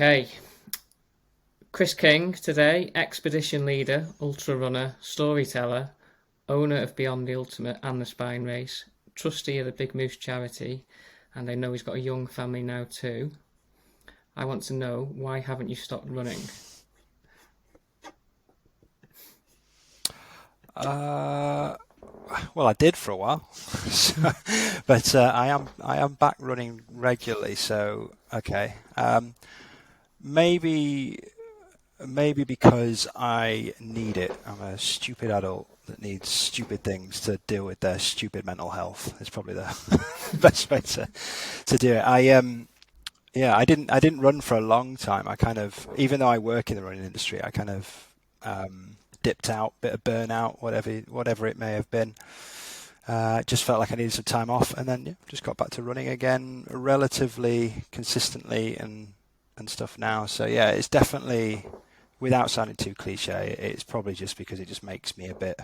Okay, Kris King today, expedition leader, ultra runner, storyteller, owner of Beyond the Ultimate and the Spine Race, trustee of the Big Moose charity, and I know he's got a young family now too. I want to know, why haven't you stopped running? Uh, well, I did for a while, so, but I am back running regularly. So okay, maybe maybe because I need it. I'm a stupid adult that needs stupid things to deal with their stupid mental health. It's probably the best way to do it. Yeah, I didn't run for a long time. I kind of, even though I work in the running industry, I kind of dipped out, bit of burnout, whatever it may have been. Just felt like I needed some time off, and then just got back to running again, relatively consistently and stuff now. So yeah, it's definitely, without sounding too cliche, it's probably just because it just makes me a bit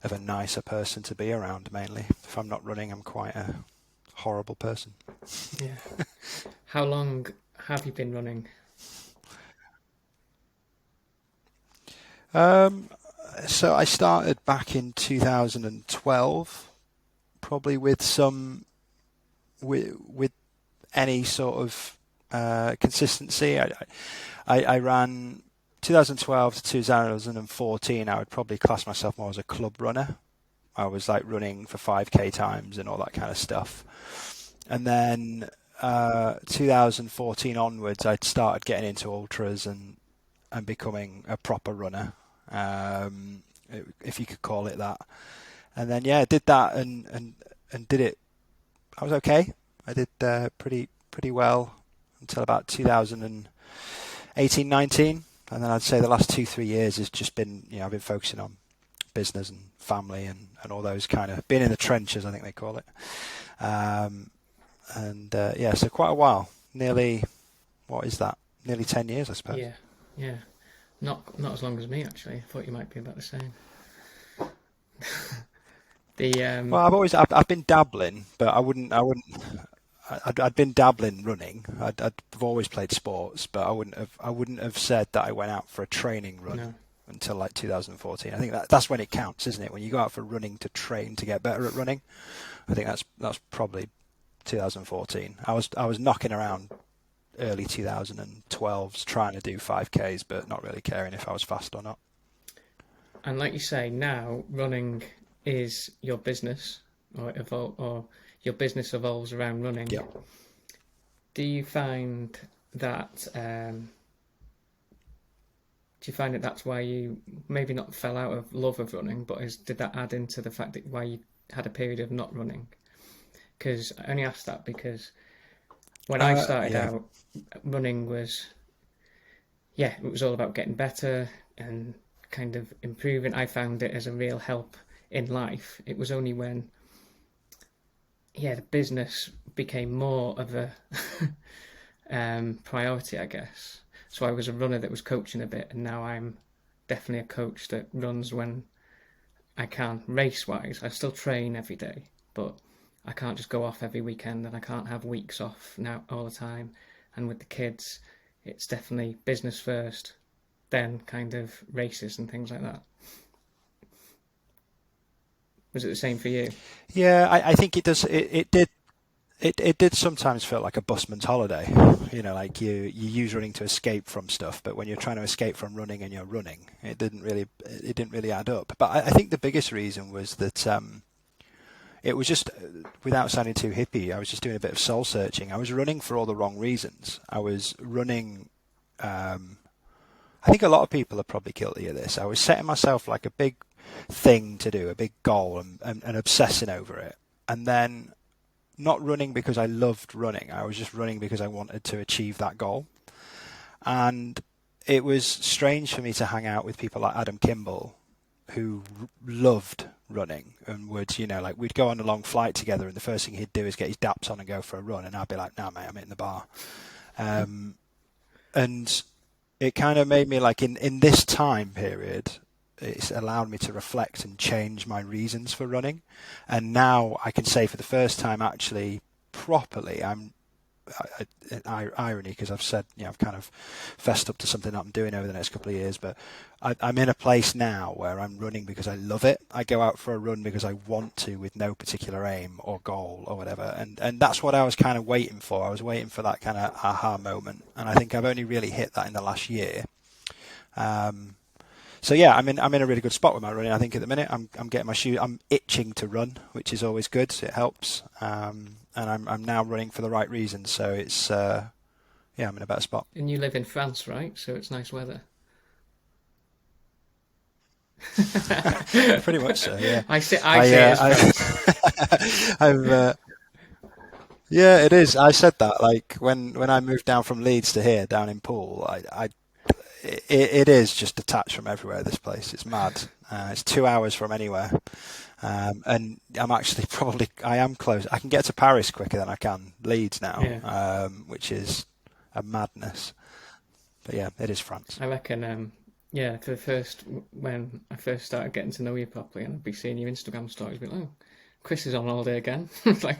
of a nicer person to be around. Mainly, if I'm not running, I'm quite a horrible person. Yeah. How long have you been running? Um, so I started back in 2012, probably with any sort of consistency. I ran 2012 to 2014. I would probably class myself more as a club runner. I was like running for 5K times and all that kind of stuff. And then 2014 onwards, I'd started getting into ultras and becoming a proper runner, um, if you could call it that. And then yeah, I did that and did it. I was okay. I did pretty well until about 2018, 19, and then I'd say the last 2, 3 years has just been, I've been focusing on business and family and all those kind of being in the trenches, I think they call it. Um, and yeah, so quite a while. Nearly, what is that? Nearly 10 years, I suppose. Yeah, yeah. Not as long as me actually. I thought you might be about the same. The Well, I've been dabbling, but I'd been dabbling running. I've always played sports, but I wouldn't have said that I went out for a training run no. until like 2014. I think that's when it counts, isn't it? When you go out for running to train to get better at running. I think that's probably 2014. I was knocking around early 2012s trying to do 5Ks, but not really caring if I was fast or not. And like you say, now running is your business, or your business evolves around running. Yeah. Do you find that that's why you maybe not fell out of love of running, but did that add into the fact that why you had a period of not running? Because I only asked that because when I started Yeah. out, running was, yeah, it was all about getting better and kind of improving. I found it as a real help in life. It was only when, yeah, the business became more of a priority, I guess. So I was a runner that was coaching a bit, and now I'm definitely a coach that runs when I can. Race wise, I still train every day, but I can't just go off every weekend, and I can't have weeks off now all the time. And with the kids, it's definitely business first, then kind of races and things like that. Was it the same for you? Yeah, I think it does. It did sometimes feel like a busman's holiday. Like you use running to escape from stuff, but when you're trying to escape from running and you're running, it didn't really add up. But I think the biggest reason was that it was just, without sounding too hippie, I was just doing a bit of soul searching. I was running for all the wrong reasons. I was running. Um, I think a lot of people are probably guilty of this. I was setting myself like a big thing to do, a big goal, and obsessing over it, and then not running because I loved running. I was just running because I wanted to achieve that goal. And it was strange for me to hang out with people like Adam Kimball, who loved running and would, like we'd go on a long flight together, and the first thing he'd do is get his daps on and go for a run, and I'd be like, "No, mate, I'm hitting the bar." Um, and it kind of made me like in this time period, it's allowed me to reflect and change my reasons for running. And now I can say for the first time, actually, properly, I'm irony because I've said, I've kind of fessed up to something that I'm doing over the next couple of years, but I'm in a place now where I'm running because I love it. I go out for a run because I want to, with no particular aim or goal or whatever, and that's what I was kind of waiting for. I was waiting for that kind of aha moment, and I think I've only really hit that in the last year. So yeah, I'm in a really good spot with my running. I think at the minute I'm getting my shoe. I'm itching to run, which is always good. It helps, and I'm now running for the right reasons. So it's yeah, I'm in a better spot. And you live in France, right? So it's nice weather. Pretty much so. Yeah, I say it's France. I've yeah, it is. I said that like when I moved down from Leeds to here, down in Poole, it is just detached from everywhere. This place, it's mad. It's 2 hours from anywhere, and I'm actually I am close. I can get to Paris quicker than I can Leeds now, Yeah, which is a madness. But yeah, it is France. I reckon. Yeah, for the first when I first started getting to know you properly, and I'd be seeing your Instagram stories, be like, "Oh, Chris is on holiday again." It's like,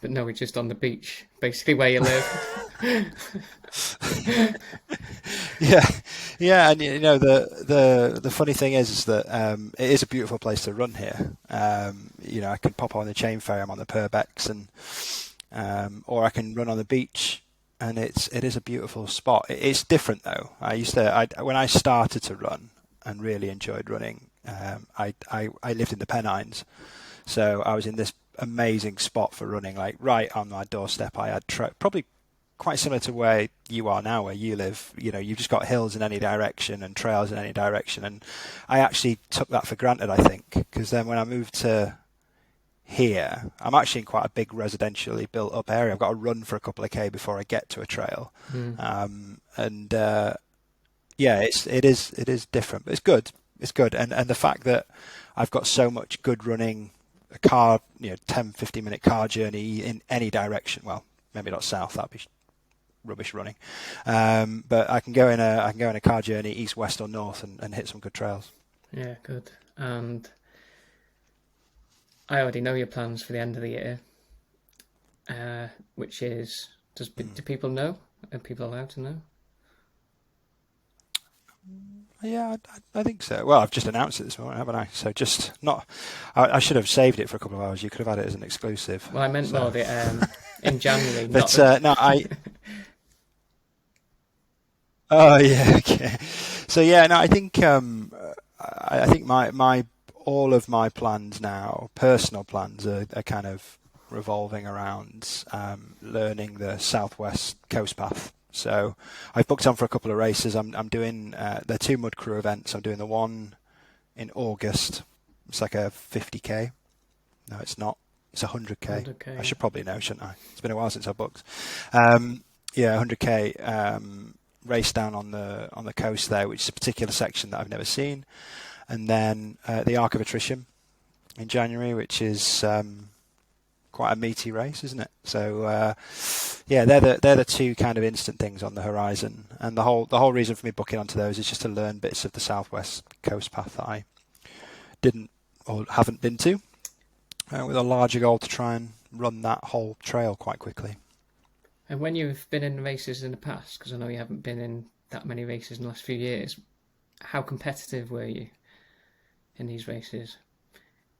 but no, we're just on the beach, basically where you live. Yeah, yeah, and the funny thing is that it is a beautiful place to run here. I can pop on the chain ferry. I'm on the Purbex, and or I can run on the beach, and it is a beautiful spot. It's different though. When I started to run and really enjoyed running, I lived in the Pennines, so I was in this amazing spot for running, like right on my doorstep. I had probably quite similar to where you are now, where you live. You've just got hills in any direction and trails in any direction, and I actually took that for granted, I think, because then when I moved to here, I'm actually in quite a big residentially built up area. I've got to run for a couple of K before I get to a trail. Mm. And yeah, it is different, but it's good. It's good. And the fact that I've got so much good running, a car, 10, 15-minute car journey in any direction. Well, maybe not south, that'd be rubbish running. But I can go in a car journey east, west, or north and hit some good trails. Yeah, good. And I already know your plans for the end of the year, which is do people know? Are people allowed to know? Yeah, I think so. Well, I've just announced it this morning, haven't I? So just not. I should have saved it for a couple of hours. You could have had it as an exclusive. Well, I meant more So, the in January, not but the. no, I. Oh yeah, okay. So yeah, no, I think I think my all of my plans now, personal plans, are kind of revolving around learning the Southwest Coast Path. So I've booked on for a couple of races. I'm doing they're two Mud Crew events. I'm doing the one in August. It's like a 50k. No, it's not. It's 100k. I 100K. should probably know, shouldn't I? It's been a while since I booked. Yeah, 100k race down on the coast there, which is a particular section that I've never seen. And then the Arc of Attrition in January, which is quite a meaty race, isn't it? So yeah, they're the two kind of instant things on the horizon, and the whole reason for me booking onto those is just to learn bits of the Southwest Coast Path that I didn't or haven't been to, with a larger goal to try and run that whole trail quite quickly. And when you've been in races in the past, because I know you haven't been in that many races in the last few years, how competitive were you in these races?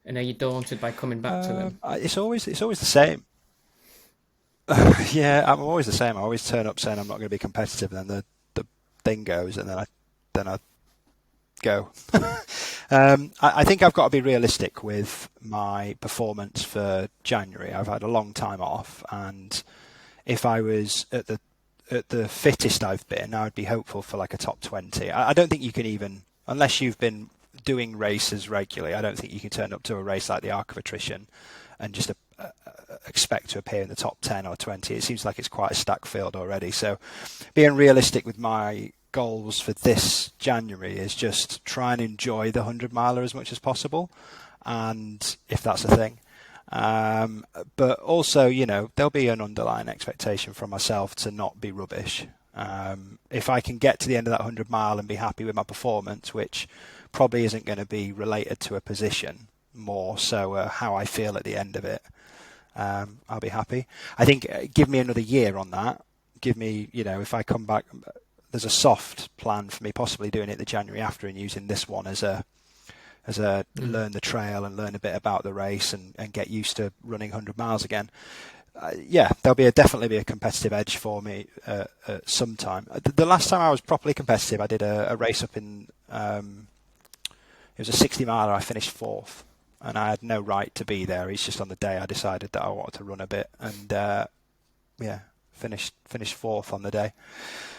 And are you daunted by coming back to them? It's always the same. Yeah, I'm always the same. I always turn up saying I'm not going to be competitive, and then the thing goes, and then I go. I think I've got to be realistic with my performance for January. I've had a long time off, and if I was at the fittest I've been, I would be hopeful for like a top 20. I don't think you can even, unless you've been doing races regularly, I don't think you can turn up to a race like the Arc of Attrition and just expect to appear in the top 10 or 20. It seems like it's quite a stacked field already. So being realistic with my goals for this January is just try and enjoy the 100-miler as much as possible, and if that's a thing. But also, there'll be an underlying expectation from myself to not be rubbish. If I can get to the end of that 100-mile and be happy with my performance, which probably isn't going to be related to a position, more so how I feel at the end of it, I'll be happy. I think give me another year on that. Give me, if I come back, there's a soft plan for me possibly doing it the January after and using this one as a learn the trail and learn a bit about the race and get used to running 100 miles again. Yeah, there'll definitely be a competitive edge for me sometime. The last time I was properly competitive, I did a race up in, it was a 60 miler. I finished fourth, and I had no right to be there. It's just on the day I decided that I wanted to run a bit, and yeah, finished fourth on the day.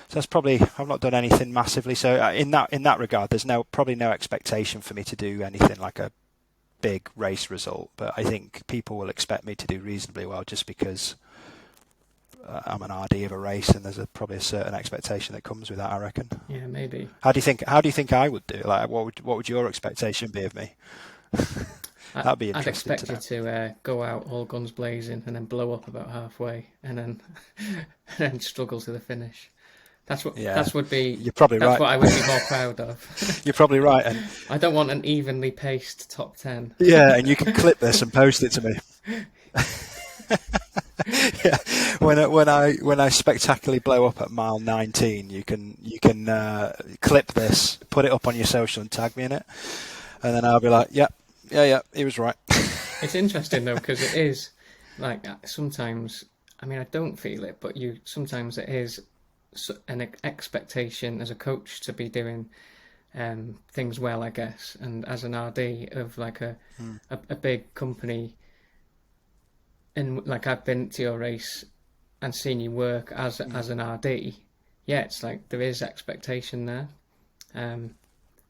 So that's probably, I've not done anything massively. So in that regard, there's probably no expectation for me to do anything like a big race result. But I think people will expect me to do reasonably well just because I'm an RD of a race, and there's probably a certain expectation that comes with that, I reckon. Yeah, maybe. How do you think I would do? Like, what would your expectation be of me? That'd be I'd interesting expect to know. you to go out all guns blazing and then blow up about halfway, and then and then struggle to the finish. That's what Yeah, would be. you're probably That's right. what I would be more proud of. You're probably right, and I don't want an evenly paced top 10. yeah, and you can clip this and post it to me. Yeah, when I spectacularly blow up at mile 19, you can clip this, put it up on your social, and tag me in it, and then I'll be like, yeah, he was right. It's interesting though, because it is like sometimes. I mean, I don't feel it, but sometimes it is an expectation as a coach to be doing things well, I guess, and as an RD of like a big company. And like I've been to your race and seen you work as an RD, yeah, it's like there is expectation there,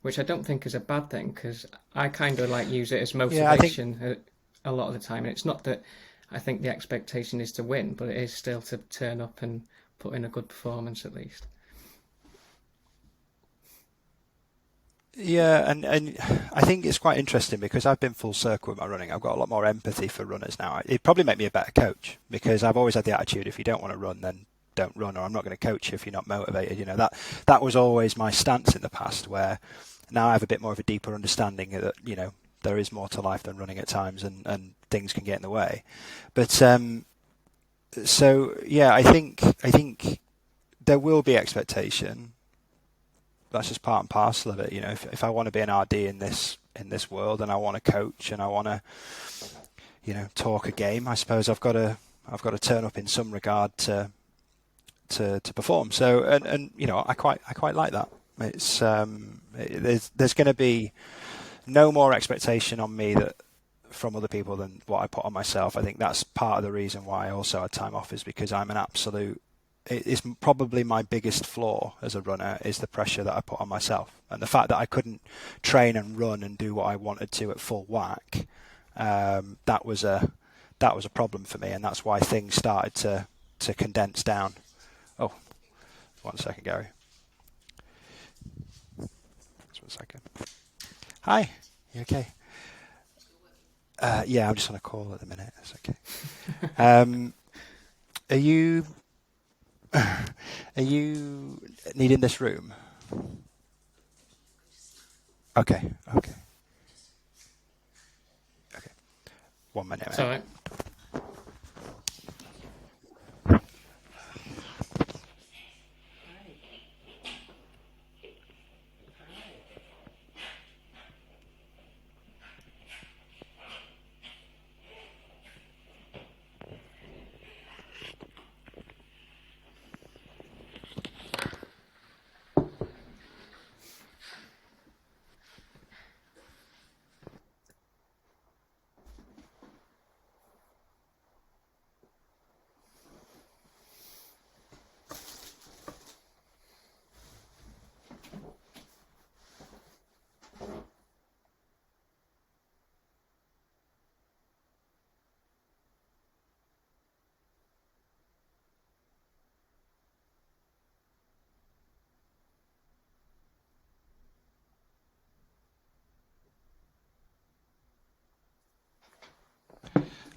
which I don't think is a bad thing, because I kind of like use it as motivation a lot of the time. And it's not that I think the expectation is to win, but it is still to turn up and put in a good performance at least. Yeah, and I think it's quite interesting because I've been full circle with my running. I've got a lot more empathy for runners now. It'd probably make me a better coach, because I've always had the attitude, if you don't want to run, then don't run, or I'm not going to coach you if you're not motivated. That was always my stance in the past, where now I have a bit more of a deeper understanding that, there is more to life than running at times, and things can get in the way. But so yeah, I think there will be expectation. That's just part and parcel of it. If I want to be an RD in this world, and I want to coach, and I want to, talk a game, I suppose I've got to turn up in some regard to perform. So and I quite like that. It's there's going to be no more expectation on me from other people than what I put on myself. I think that's part of the reason why I also had time off, is because I'm an absolute. It's probably my biggest flaw as a runner, is the pressure that I put on myself, and the fact that I couldn't train and run and do what I wanted to at full whack. That was a problem for me, and that's why things started to condense down. Oh, 1 second, Gary. Just 1 second. Hi, you okay? Yeah, I'm just on a call at the minute. It's okay. Are you needing this room? Okay. 1 minute. It's all right.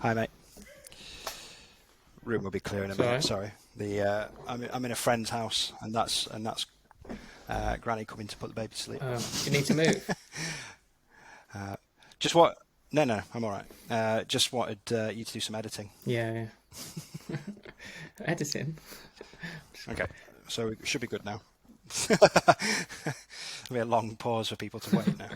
Hi, mate. Room will be clear in a minute. Right. Sorry. I'm in a friend's house, and that's Granny coming to put the baby to sleep. You need to move. Just what? No, I'm all right. Just wanted you to do some editing. Yeah, yeah. Editing. Okay, so it should be good now. There'll be a long pause for people to wait now.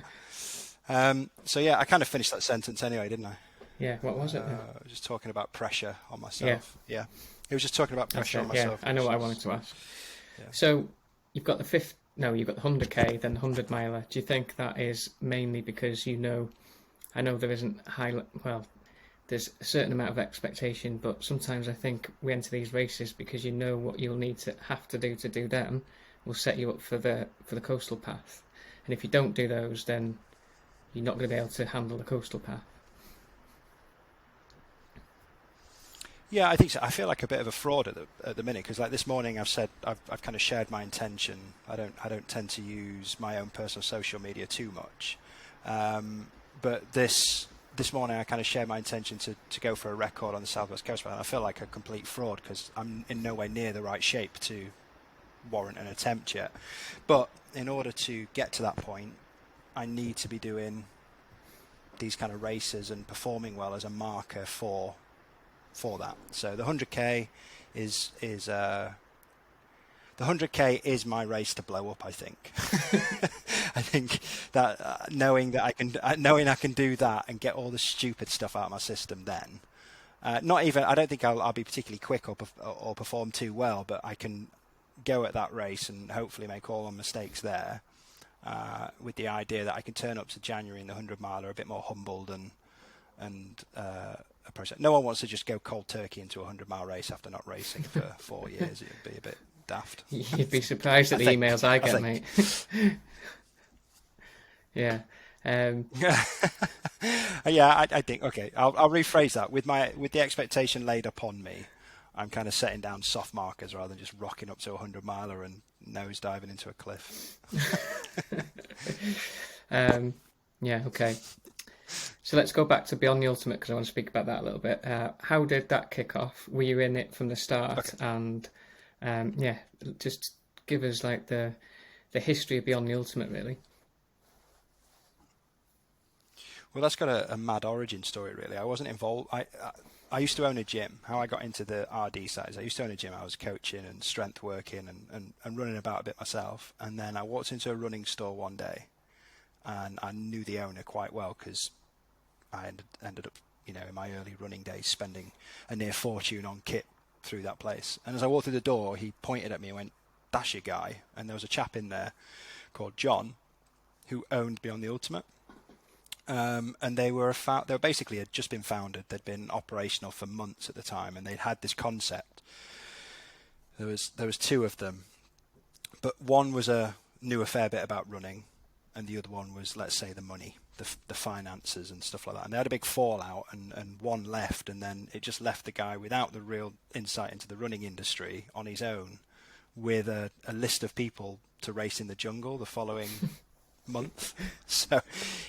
So yeah, I kind of finished that sentence anyway, didn't I? Yeah, what was it then? Just talking about pressure on Yeah, myself. Yeah, it was just talking about that's pressure on it. Yeah, myself, I know which what I wanted is to ask. yeah. So you've got the fifth. No, you've got the 100k, then 100 miler. Do you think that is mainly because you know? I know there isn't high. Well, there's a certain amount of expectation, but sometimes I think we enter these races because you know what you'll need to have to do them will set you up for the coastal path. And if you don't do those, then you're not going to be able to handle the coastal path. Yeah, I think so. I feel like a bit of a fraud at the minute because, like this morning, I've kind of shared my intention. I don't tend to use my own personal social media too much, but this morning I kind of shared my intention to go for a record on the Southwest Coast, and I feel like a complete fraud because I'm in no way near the right shape to warrant an attempt yet. But in order to get to that point, I need to be doing these kind of races and performing well as a marker for that. So the 100k is the 100k is my race to blow up. I think. I think that knowing I can do that and get all the stupid stuff out of my system, then not even I don't think I'll be particularly quick or perform too well, but I can go at that race and hopefully make all my mistakes there. With the idea that I can turn up to January in the 100 miler a bit more humbled and approach it. No one wants to just go cold turkey into a 100-mile race after not racing for 4 years. It'd be a bit daft. You'd be surprised at the emails I get, mate. Yeah. Yeah, I think okay. I'll rephrase that with the expectation laid upon me. I'm kind of setting down soft markers rather than just rocking up to a 100 miler and nose diving into a cliff. Yeah. Okay. So let's go back to Beyond the Ultimate because I want to speak about that a little bit. How did that kick off? Were you in it from the start? Okay. And yeah, just give us like the history of Beyond the Ultimate, really. Well, that's got a mad origin story, really. I wasn't involved. I used to own a gym. How I got into the RD side is I used to own a gym. I was coaching and strength working and running about a bit myself. And then I walked into a running store one day, and I knew the owner quite well because I ended up, in my early running days, spending a near fortune on kit through that place. And as I walked through the door, he pointed at me and went, "That's your guy." And there was a chap in there called John who owned Beyond the Ultimate. And they were basically had just been founded. They'd been operational for months at the time, and they'd had this concept. There was two of them, but one knew a fair bit about running, and the other one was, let's say, the money, the finances and stuff like that. And they had a big fallout, and one left, and then it just left the guy without the real insight into the running industry on his own, with a list of people to race in the jungle the following month. So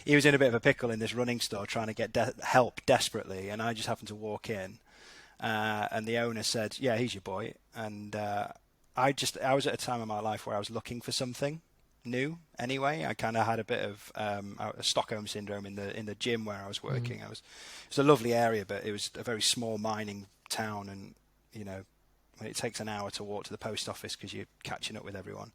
he was in a bit of a pickle in this running store trying to get help desperately, and I just happened to walk in, and the owner said, "Yeah, he's your boy." And I was at a time in my life where I was looking for something new anyway. I kind of had a bit of a Stockholm syndrome in the gym where I was working. It was a lovely area, but it was a very small mining town, and when it takes an hour to walk to the post office because you're catching up with everyone,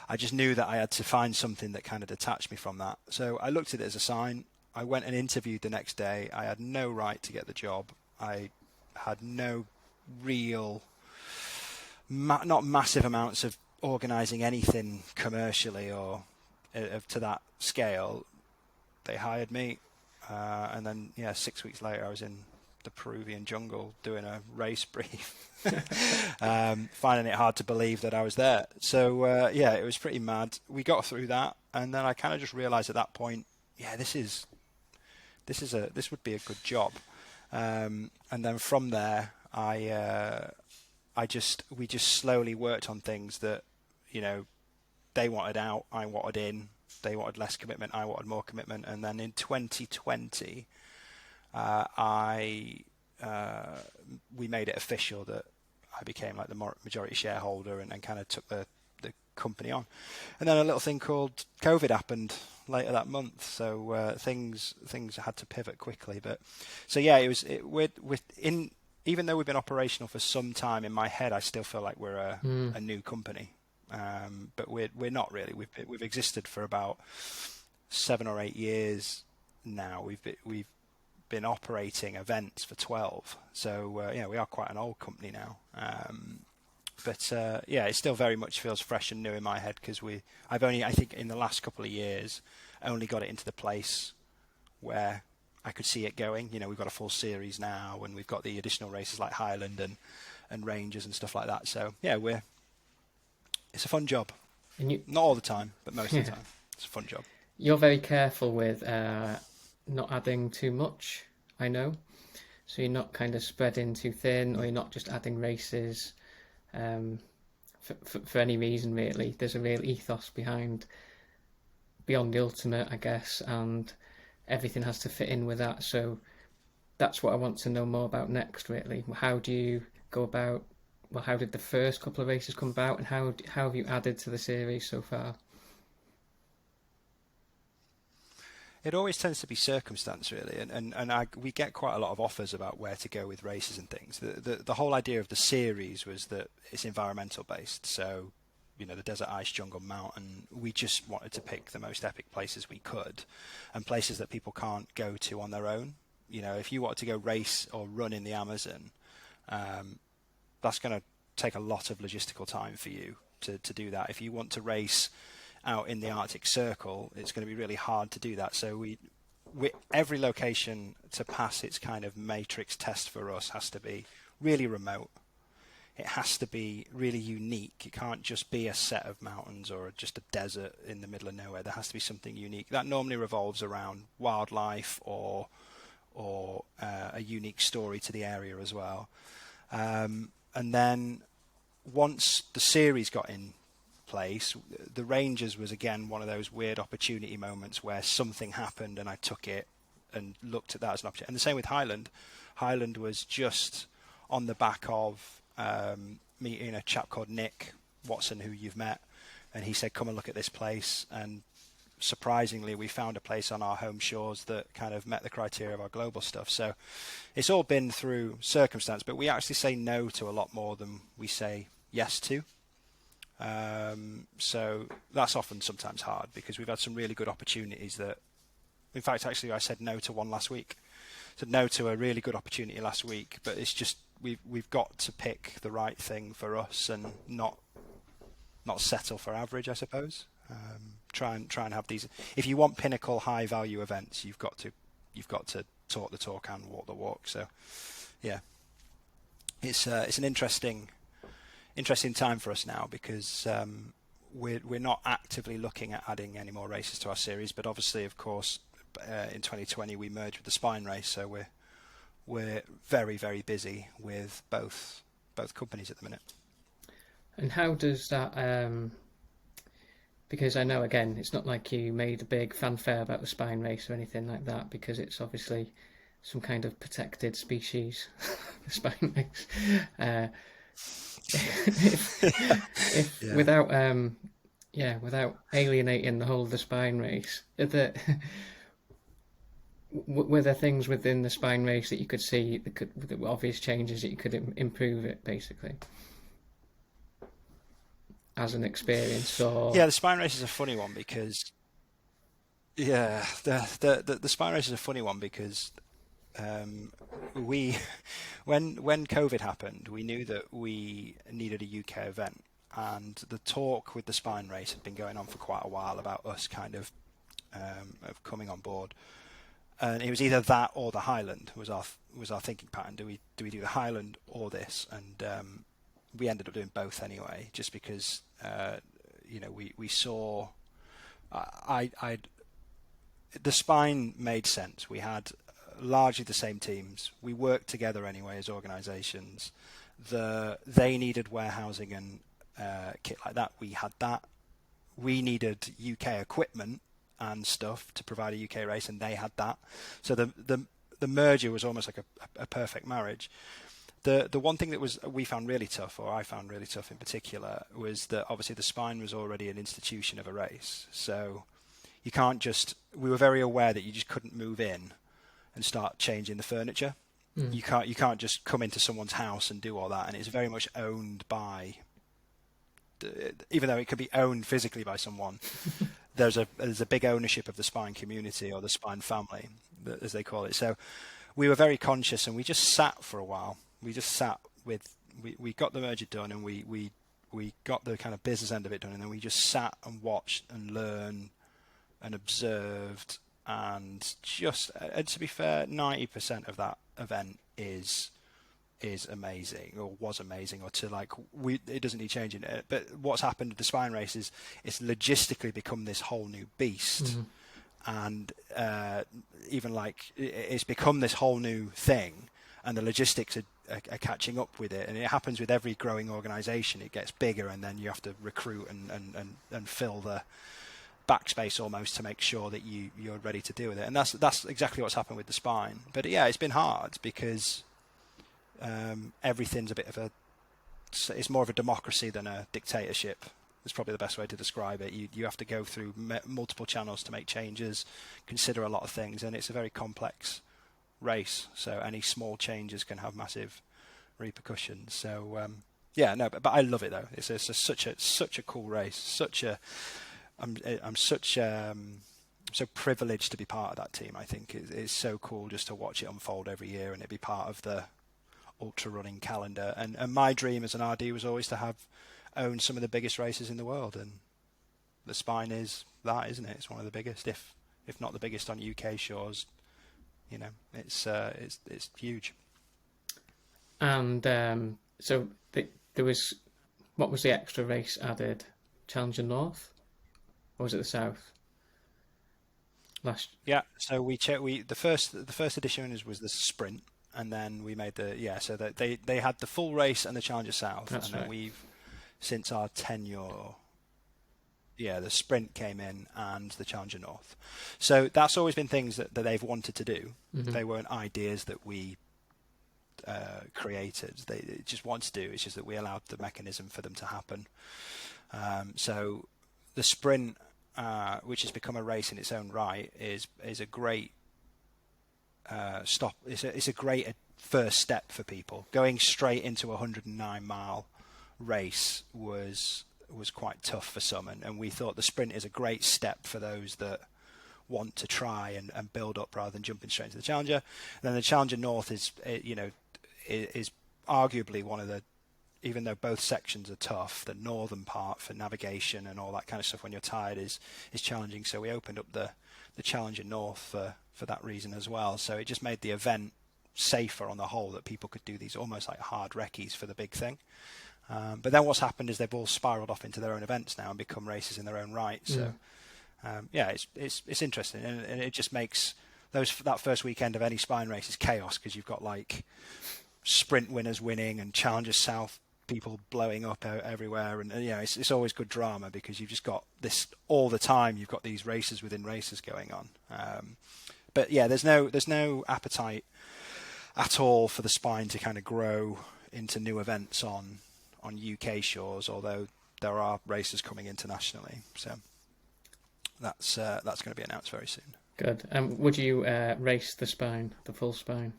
I just knew that I had to find something that kind of detached me from that. So I looked at it as a sign. I went and interviewed the next day. I had no right to get the job. I had no real, not massive amounts of organising anything commercially or to that scale. They hired me, and then 6 weeks later I was in the Peruvian jungle doing a race brief, finding it hard to believe that I was there. So it was pretty mad. We got through that, and then I kind of just realised at that point, this would be a good job. And then from there, we just slowly worked on things that they wanted out, I wanted in. They wanted less commitment, I wanted more commitment. And then in 2020. We made it official that I became like the majority shareholder and kind of took the company on. And then a little thing called COVID happened later that month. So things had to pivot quickly. But so yeah, we're in. Even though we've been operational for some time, in my head, I still feel like we're a new company. But we're not really. We've existed for about 7 or 8 years now. We've been operating events for 12. So yeah, we are quite an old company now. But yeah, it still very much feels fresh and new in my head because I've only, I think, in the last couple of years, only got it into the place where I could see it going. You know, we've got a full series now, and we've got the additional races like Highland and Rangers and stuff like that. So yeah, it's a fun job. And Not all the time, but most of yeah, the time, it's a fun job. you're very careful with not adding too much, I know. So you're not kind of spreading too thin, or you're not just adding races um, for any reason, really. There's a real ethos behind Beyond the Ultimate, I guess, and everything has to fit in with that. So that's what I want to know more about next, really. How do you go about, well, how did the first couple of races come about, and how have you added to the series so far? It always tends to be circumstance, really, and we get quite a lot of offers about where to go with races and things. The whole idea of the series was that it's environmental based, so you know the desert, ice, jungle, mountain. We just wanted to pick the most epic places we could, and places that people can't go to on their own. You know, if you wanted to go race or run in the Amazon, that's going to take a lot of logistical time for you to do that. If you want to race out in the Arctic Circle, it's going to be really hard to do that. So every location to pass its kind of matrix test for us has to be really remote. It has to be really unique. It can't just be a set of mountains or just a desert in the middle of nowhere. There has to be something unique. That normally revolves around wildlife or a unique story to the area as well. And then once the series got in place, the Rangers was again one of those weird opportunity moments where something happened and I took it and looked at that as an opportunity. And the same with Highland. Highland was just on the back of meeting a chap called Nick Watson, who you've met, and he said, come and look at this place. And surprisingly, we found a place on our home shores that kind of met the criteria of our global stuff. So it's all been through circumstance, but we actually say no to a lot more than we say yes to. So that's often sometimes hard because we've had some really good opportunities that, in fact, actually I said no to one last week. Said no to a really good opportunity last week, but it's just we've got to pick the right thing for us and not settle for average, I suppose. Try and have these. If you want pinnacle high value events, you've got to talk the talk and walk the walk. So yeah, it's an interesting time for us now because we're not actively looking at adding any more races to our series, but obviously, of course, in 2020 we merged with the Spine Race, so we're very, very busy with both companies at the minute. And how does that? Because I know, again, it's not like you made a big fanfare about the Spine Race or anything like that, because it's obviously some kind of protected species, the Spine Race. If Yeah. without alienating the whole of the Spine Race, were there things within the Spine Race that you could see that were obvious changes that you could improve it, basically, as an experience? Or Yeah, the Spine Race is a funny one because the Spine Race is a funny one because we when COVID happened, we knew that we needed a UK event, and the talk with the Spine Race had been going on for quite a while about us kind of coming on board, and it was either that or the Highland was our thinking pattern. Do we do the Highland or this? And we ended up doing both anyway, just because we saw the Spine made sense. We had largely the same teams. We worked together anyway as organisations. They needed warehousing and kit like that. We had that. We needed UK equipment and stuff to provide a UK race, and they had that. So the merger was almost like a perfect marriage. The one thing that we found really tough, or I found really tough in particular, was that obviously the Spine was already an institution of a race. So you can't just. We were very aware that you just couldn't move in and start changing the furniture. You can't just come into someone's house and do all that, and it's very much owned by. Even though it could be owned physically by someone, there's a big ownership of the spine community or the spine family, as they call it. So we were very conscious, and we just sat for a while. We just sat with we got the merger done, and we got the kind of business end of it done, and then we just sat and watched and learned and observed, and to be fair, 90% of that event is amazing, or was amazing, or to like it doesn't need changing. But what's happened with the spine race is it's logistically become this whole new beast, and even like it's become this whole new thing, and the logistics are catching up with it. And it happens with every growing organization. It gets bigger, and then you have to recruit and fill the backspace almost to make sure that you're ready to deal with it. And that's exactly what's happened with the spine. But yeah, it's been hard because everything's a bit of it's more of a democracy than a dictatorship. Is probably the best way to describe it. You have to go through multiple channels to make changes, consider a lot of things, and it's a very complex race. So any small changes can have massive repercussions. So yeah, no, but I love it though. It's such a cool race. I'm so privileged to be part of that team. I think it's so cool just to watch it unfold every year and it be part of the ultra running calendar. And my dream as an RD was always to own some of the biggest races in the world, and the spine is that, isn't it? It's one of the biggest, if not the biggest on UK shores. You know, it's huge. And so there was, what was the extra race added? Challenger North, or was it the South? Yeah, so the first edition was the sprint, and then we made so that they had the full race and the Challenger South. That's and right. Then we've, since our tenure, the sprint came in and the Challenger North. So that's always been things that they've wanted to do. They weren't ideas that we created. They just wanted to do. It's just that we allowed the mechanism for them to happen. So the sprint, which has become a race in its own right, is a great stop. It's a great first step for people. Going straight into a 109-mile race was quite tough for some, and we thought the sprint is a great step for those that want to try and build up rather than jumping straight into the Challenger. And then the Challenger North is arguably one of the, even though both sections are tough, the northern part for navigation and all that kind of stuff when you're tired is challenging. So we opened up the Challenger North for that reason as well. So it just made the event safer on the whole, that people could do these almost like hard recce's for the big thing. But then what's happened is they've all spiraled off into their own events now and become races in their own right. So it's interesting, and it just makes that first weekend of any spine race is chaos, because you've got like sprint winners winning and Challenger South people blowing up everywhere, and it's always good drama, because you've just got this all the time. You've got these races within races going on. But yeah, there's no appetite at all for the spine to kind of grow into new events on UK shores, although there are races coming internationally. So that's going to be announced very soon. Good. Would you race the spine, the full spine?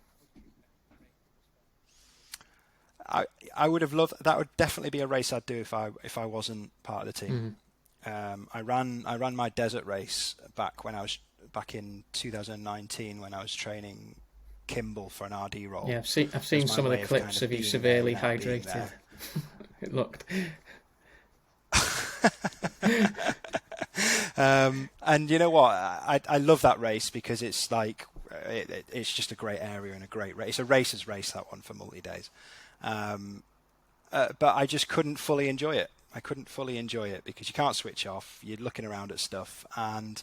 I would have loved that. Would definitely be a race I'd do if I wasn't part of the team. I ran my desert race back in 2019 when I was training Kimball for an RD role. Yeah, I've seen some of the clips of you severely hydrated. It looked. And you know what? I love that race because it's like it's just a great area and a great race. It's a racer's race, that one, for multi-days. But I just couldn't fully enjoy it. I couldn't fully enjoy it because you can't switch off. You're looking around at stuff, and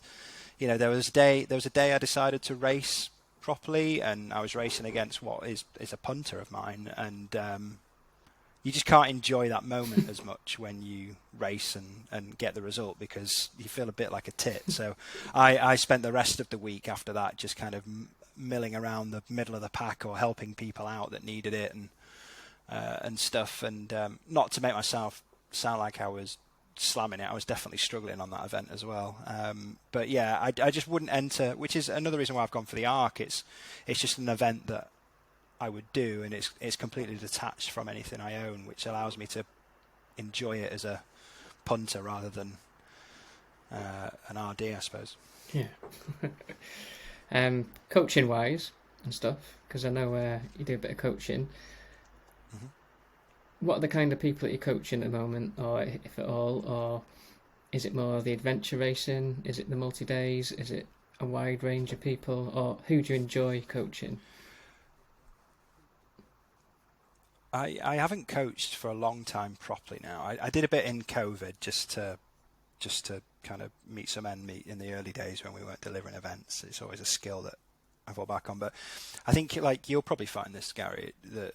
there was a day I decided to race properly, and I was racing against what is a punter of mine, and you just can't enjoy that moment as much when you race and get the result, because you feel a bit like a tit. So I spent the rest of the week after that just kind of milling around the middle of the pack or helping people out that needed it and stuff, and not to make myself sound like I was slamming it. I was definitely struggling on that event as well. But yeah, I just wouldn't enter, which is another reason why I've gone for the Arc. It's just an event that I would do, and it's completely detached from anything I own, which allows me to enjoy it as a punter rather than an RD, I suppose. Yeah. Coaching wise and stuff, because I know you do a bit of coaching. Mm-hmm. What are the kind of people that you're coaching at the moment, or if at all, or is it more the adventure racing? Is it the multi-days? Is it a wide range of people, or who do you enjoy coaching? I haven't coached for a long time properly now. I did a bit in COVID just to kind of meet some end meet in the early days when we weren't delivering events. It's always a skill that I fall back on. But I think like you'll probably find this, Gary, that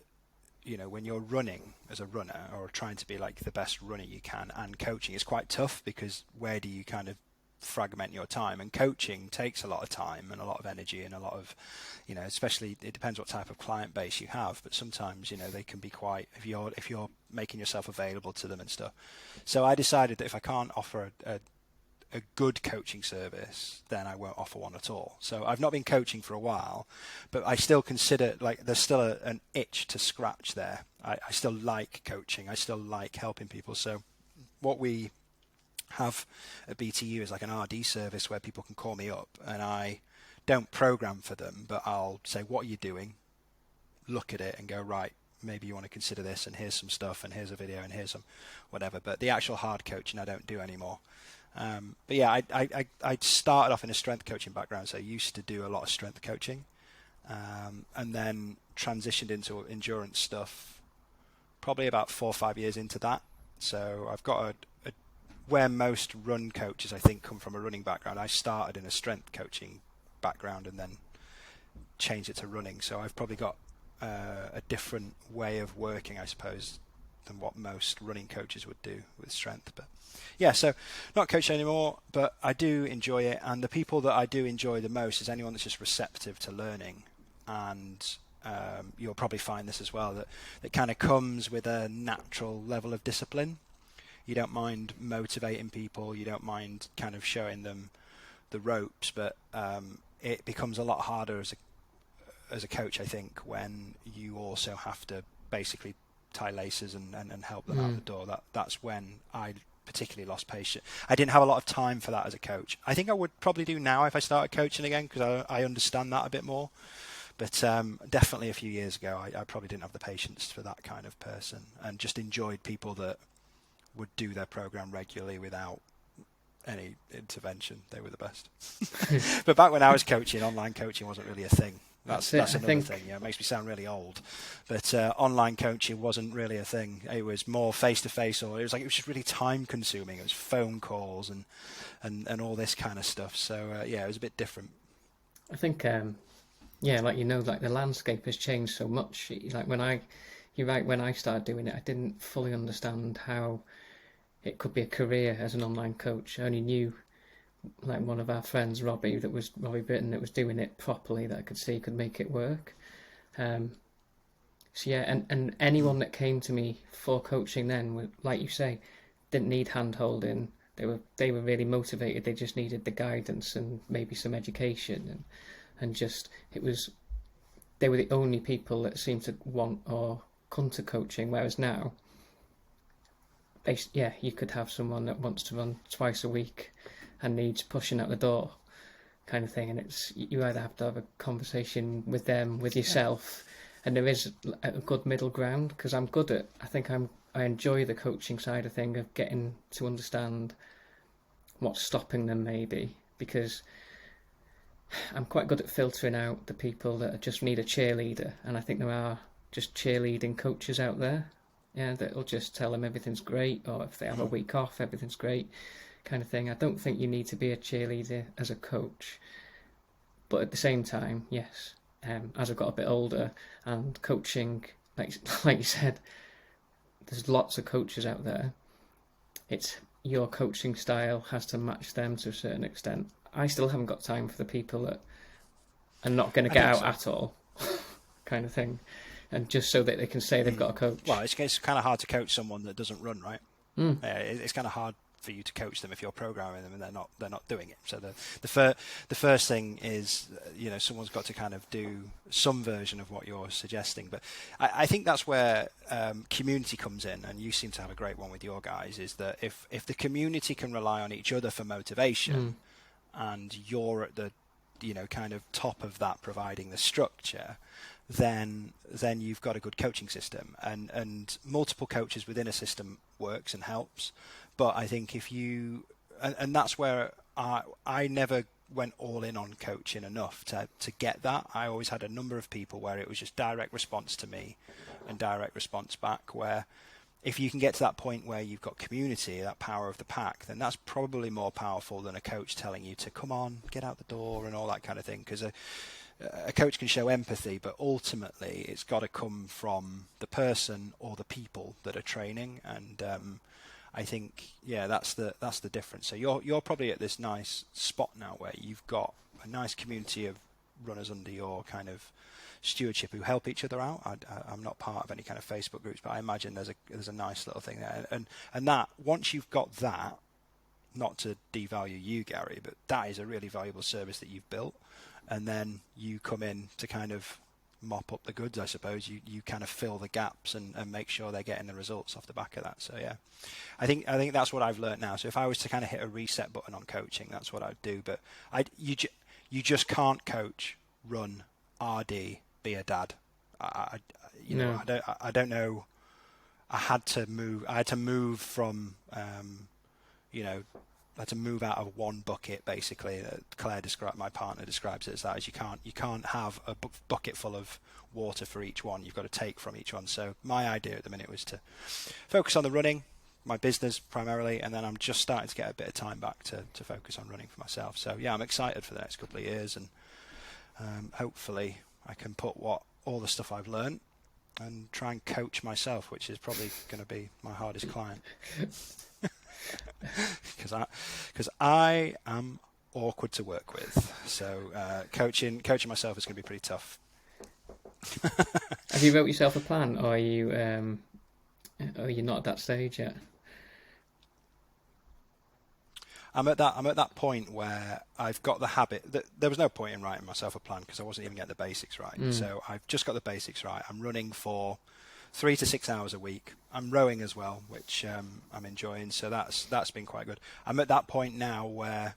when you're running as a runner or trying to be like the best runner you can and coaching is quite tough, because where do you kind of fragment your time? And coaching takes a lot of time and a lot of energy and a lot of, especially it depends what type of client base you have, but sometimes they can be quite, if you're making yourself available to them and stuff. So I decided that if I can't offer a good coaching service, then I won't offer one at all. So I've not been coaching for a while, but I still consider like there's still an itch to scratch there. I still like coaching. I still like helping people. So what we have at BTU is like an RD service where people can call me up, and I don't program for them, but I'll say, what are you doing? Look at it and go, right, maybe you want to consider this, and here's some stuff, and here's a video, and here's some whatever. But the actual hard coaching I don't do anymore. But yeah, I started off in a strength coaching background, so I used to do a lot of strength coaching, and then transitioned into endurance stuff probably about 4 or 5 years into that. So I've got where most run coaches, I think, come from a running background. I started in a strength coaching background and then changed it to running. So I've probably got a different way of working, I suppose, than what most running coaches would do with strength. But yeah, so not coaching anymore, but I do enjoy it. And the people that I do enjoy the most is anyone that's just receptive to learning. And you'll probably find this as well, that it kind of comes with a natural level of discipline. You don't mind motivating people, you don't mind kind of showing them the ropes, but it becomes a lot harder as a coach, I think, when you also have to basically tie laces and help them out the door. That's when I particularly lost patience. I didn't have a lot of time for that as a coach. I think I would probably do now if I started coaching again, because I understand that a bit more. But definitely a few years ago, I probably didn't have the patience for that kind of person, and just enjoyed people that would do their program regularly without any intervention. They were the best. But back when I was coaching, online coaching wasn't really a thing. That's another thing. Yeah, it makes me sound really old. But online coaching wasn't really a thing. It was more face to face, or it was just really time consuming. It was phone calls and all this kind of stuff. So yeah, it was a bit different. I think like the landscape has changed so much. Like when I started doing it, I didn't fully understand how it could be a career as an online coach. I only knew like one of our friends, Robbie Britton, that was doing it properly, that I could see could make it work. So yeah, and anyone that came to me for coaching then, like you say, didn't need hand holding. They were really motivated. They just needed the guidance and maybe some education, and just they were the only people that seemed to want or come to coaching. Whereas now, you could have someone that wants to run twice a week and needs pushing out the door, kind of thing. And it's, you either have to have a conversation with them, with yourself, and there is a good middle ground, because I enjoy the coaching side of thing, of getting to understand what's stopping them maybe, because I'm quite good at filtering out the people that just need a cheerleader, and I think there are just cheerleading coaches out there, that'll just tell them everything's great, or if they have a week off, everything's great, kind of thing. I don't think you need to be a cheerleader as a coach, but at the same time, yes, as I've got a bit older and coaching, like you said, there's lots of coaches out there. It's your coaching style has to match them to a certain extent. I still haven't got time for the people that are not going to get out at all, kind of thing, and just so that they can say they've got a coach. Well, it's kind of hard to coach someone that doesn't run, right? It's kind of hard for you to coach them if you're programming them and they're not doing it. So the first thing is, someone's got to kind of do some version of what you're suggesting. But I think that's where community comes in, and you seem to have a great one with your guys, is that if the community can rely on each other for motivation, and you're at the kind of top of that, providing the structure, then you've got a good coaching system, and multiple coaches within a system works and helps. But I think if you, and that's where I never went all in on coaching enough to get that. I always had a number of people where it was just direct response to me and direct response back, where if you can get to that point where you've got community, that power of the pack, then that's probably more powerful than a coach telling you to come on, get out the door and all that kind of thing. Because a coach can show empathy, but ultimately it's got to come from the person or the people that are training. And I think, that's the difference. So you're probably at this nice spot now where you've got a nice community of runners under your kind of stewardship who help each other out. I'm not part of any kind of Facebook groups, but I imagine there's a nice little thing there. And that, once you've got that, not to devalue you, Gary, but that is a really valuable service that you've built. And then you come in to kind of mop up the goods, I suppose. You kind of fill the gaps and make sure they're getting the results off the back of that. So I think that's what I've learned now. So if I was to kind of hit a reset button on coaching, that's what I'd do. But you just can't coach, run, RD, be a dad. I don't know. I had to move from I had to move out of one bucket, basically. My partner describes it as that, as you can't have a bucket full of water for each one. You've got to take from each one. So my idea at the minute was to focus on the running, my business primarily, and then I'm just starting to get a bit of time back to focus on running for myself. So I'm excited for the next couple of years, and hopefully I can put all the stuff I've learned and try and coach myself, which is probably going to be my hardest client. Because I am awkward to work with, so coaching myself is going to be pretty tough. Have you wrote yourself a plan, or are you not at that stage yet? I'm at that point where I've got the habit that there was no point in writing myself a plan because I wasn't even getting the basics right. So I've just got the basics right. I'm running for 3 to 6 hours a week. I'm rowing as well, which I'm enjoying. So that's been quite good. I'm at that point now where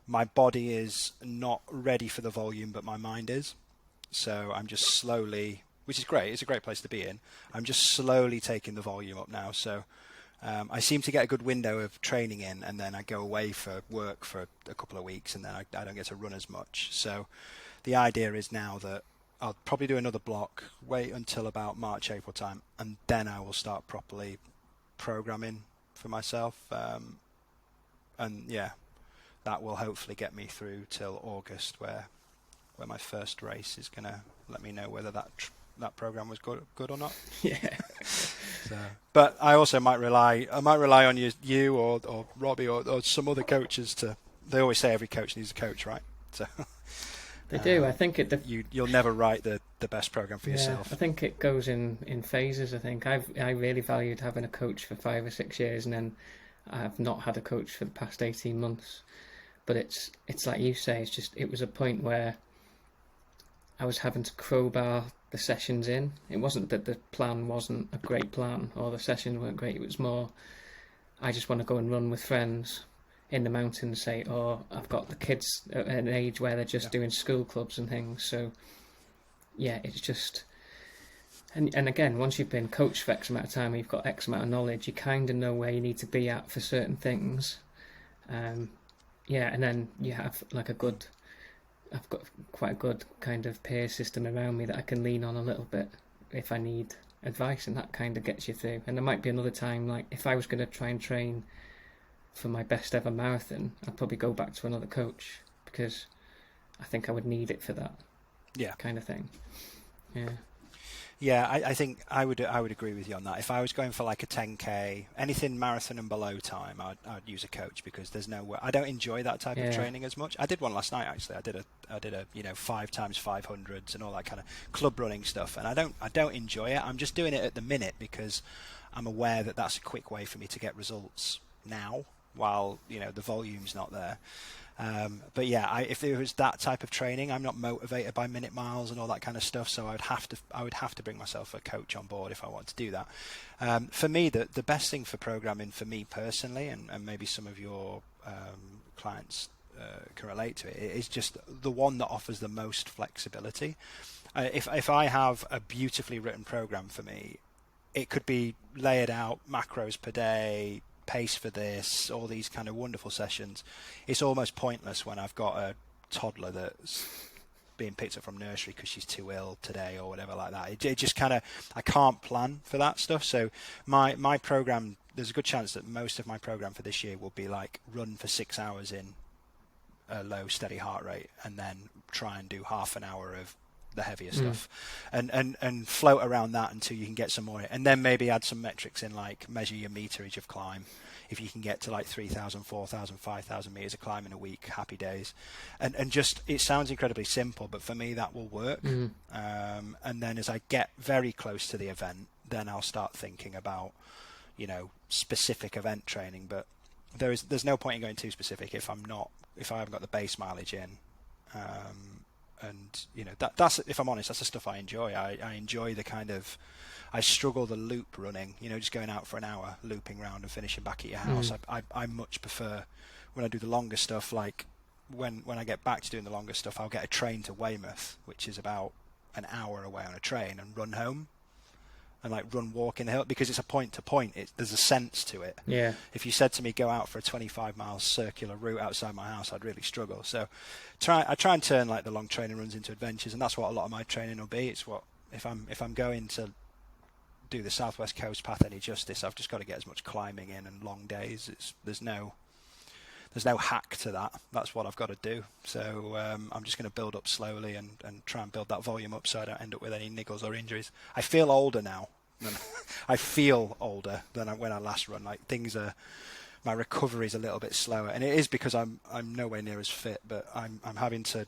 my body is not ready for the volume, but my mind is. So I'm just slowly, which is great. It's a great place to be in. I'm just slowly taking the volume up now. So I seem to get a good window of training in, and then I go away for work for a couple of weeks, and then I don't get to run as much. So the idea is now that I'll probably do another block, wait until about March, April time, and then I will start properly programming for myself. And that will hopefully get me through till August, where my first race is going to let me know whether that program was good or not. Yeah. So, but I also might rely on you or Robbie or some other coaches to. They always say every coach needs a coach, right? So they do. I think you'll never write the best program for yourself. I think it goes in phases. I think I really valued having a coach for 5 or 6 years, and then I've not had a coach for the past 18 months. But it's like you say. It was a point where I was having to crowbar the sessions in. It wasn't that the plan wasn't a great plan or the sessions weren't great. It was more, I just want to go and run with friends in the mountains, say, or I've got the kids at an age where they're just doing school clubs and things. So it's just, and again, once you've been coached for X amount of time and you've got X amount of knowledge, you kind of know where you need to be at for certain things. And then you have I've got quite a good kind of peer system around me that I can lean on a little bit if I need advice, and that kind of gets you through. And there might be another time, like if I was going to try and train for my best ever marathon, I'd probably go back to another coach because I think I would need it for that kind of thing. I think I would agree with you on that. If I was going for like a 10k, anything marathon and below time, I'd use a coach because there's no way. I don't enjoy that type of training as much. I did one last night actually. I did a 5 times 500s and all that kind of club running stuff, and I don't enjoy it. I'm just doing it at the minute because I'm aware that that's a quick way for me to get results now. while the volume's not there. But yeah, if it was that type of training, I'm not motivated by minute miles and all that kind of stuff. So I would have to bring myself a coach on board if I want to do that. For me, the best thing for programming for me personally, and maybe some of your clients can relate to it, is just the one that offers the most flexibility. If I have a beautifully written program for me, it could be laid out, macros per day, pace for this, all these kind of wonderful sessions. It's almost pointless when I've got a toddler that's being picked up from nursery because she's too ill today or whatever like that. It just kind of, I can't plan for that stuff. So my program, there's a good chance that most of my program for this year will be like run for 6 hours in a low steady heart rate, and then try and do half an hour of the heavier stuff, and float around that until you can get some more, and then maybe add some metrics in, like measure your meterage of climb. If you can get to like 3,000, 4,000, 5,000 meters of climb in a week, happy days. And just, it sounds incredibly simple, but for me that will work. And then as I get very close to the event, then I'll start thinking about specific event training. But there's no point in going too specific if I haven't got the base mileage in. And that's, if I'm honest, that's the stuff I enjoy. I enjoy the kind of, I struggle the loop running, just going out for an hour, looping around and finishing back at your house. I much prefer when I do the longer stuff, like when I get back to doing the longer stuff, I'll get a train to Weymouth, which is about an hour away on a train, and run home and like run walk in the hill, because it's a point to point. There's a sense to it. Yeah. If you said to me, go out for a 25-mile circular route outside my house, I'd really struggle. So I try and turn like the long training runs into adventures, and that's what a lot of my training will be. It's what, if I'm going to do the Southwest Coast Path any justice, I've just got to get as much climbing in and long days. There's no hack to that. That's what I've got to do. So I'm just going to build up slowly and try and build that volume up so I don't end up with any niggles or injuries. I feel older now. I feel older than when I last run. Like my recovery is a little bit slower, and it is because I'm nowhere near as fit. But I'm having to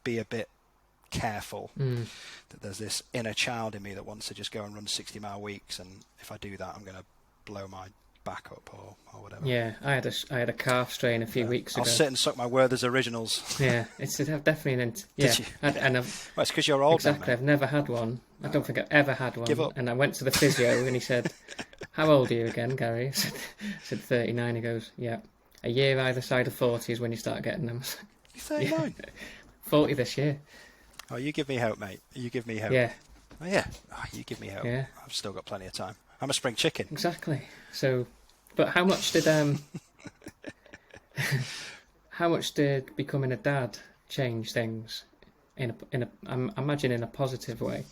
be a bit careful that there's this inner child in me that wants to just go and run 60-mile weeks, and if I do that, I'm going to blow my back up or whatever. Yeah, I had a calf strain a few weeks ago. I'll sit and suck my Werther's Originals. Yeah, it's definitely an. Yeah, Did you? And Well, it's because you're old. exactly. Now, I've never had one. I don't think I've ever had one. Give up. And I went to the physio and he said, "How old are you again, Gary?" I said 39. He goes, "Yeah, a year either side of 40 is when you start getting them." You're 39. Yeah. 40 this year. Oh, you give me hope, mate. You give me hope. Yeah. Oh, yeah. Oh, you give me hope. Yeah. I've still got plenty of time. I'm a spring chicken. Exactly. So, but how much did how much did becoming a dad change things in a I imagine in a positive way?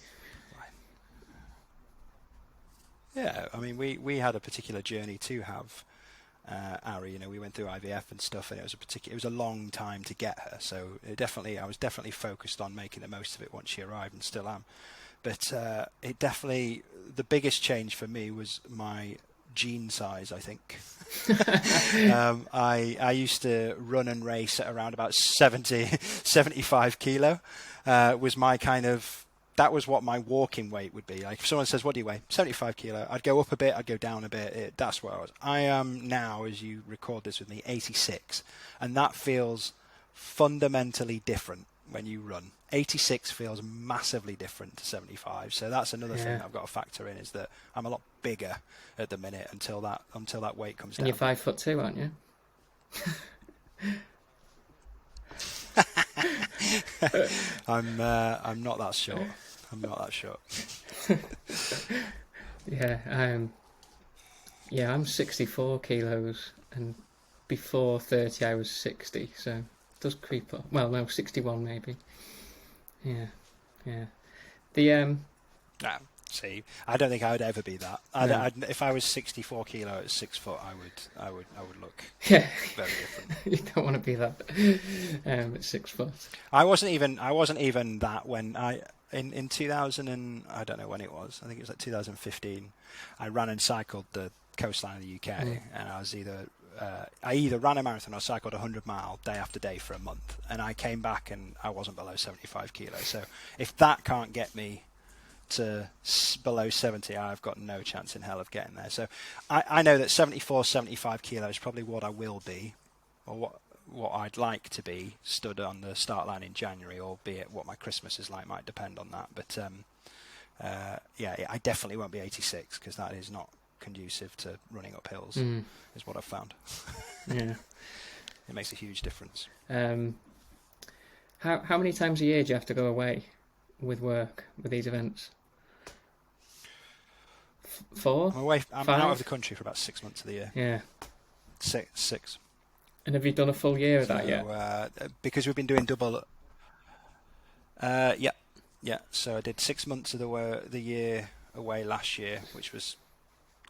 Yeah, I mean, we had a particular journey to have Ari. We went through IVF and stuff, and it was a long time to get her. So I was definitely focused on making the most of it once she arrived, and still am. But the biggest change for me was my gene size, I think. I used to run and race at around about 75 kilo. Was my kind of, that was what my walking weight would be. Like if someone says, what do you weigh? 75 kilo. I'd go up a bit, I'd go down a bit. That's where I was. I am now, as you record this with me, 86. And that feels fundamentally different when you run. 86 feels massively different to 75. So that's another thing that I've got to factor in, is that I'm a lot bigger at the minute until that weight comes down. And you're 5'2", aren't you? I'm not that short. I'm not that short. Yeah, I'm 64 kilos, and before 30 I was 60, so it does creep up. Well, no, 61 maybe. Yeah. See, I don't think I would ever be that. If I was 64 kilo at 6 foot, I would look very different. You don't want to be that at 6 foot. I wasn't even that when in 2000, and I don't know when it was. I think it was like 2015. I ran and cycled the coastline of the UK, and I was I either ran a marathon or cycled 100-mile day after day for a month, and I came back and I wasn't below 75 kilos. So if that can't get me to below 70, I've got no chance in hell of getting there. So I know that 74, 75 kilos is probably what I will be, or what I'd like to be, stood on the start line in January, albeit what my Christmas is like might depend on that. But yeah, I definitely won't be 86, because that is not conducive to running up hills, is what I've found. Yeah. It makes a huge difference. How many times a year do you have to go away with work, with these events? 4? I'm 5? out of the country for about 6 months of the year. Yeah. Six. And have you done a full year of that yet? Because we've been doing double. Yeah. So I did 6 months of the year away last year, which was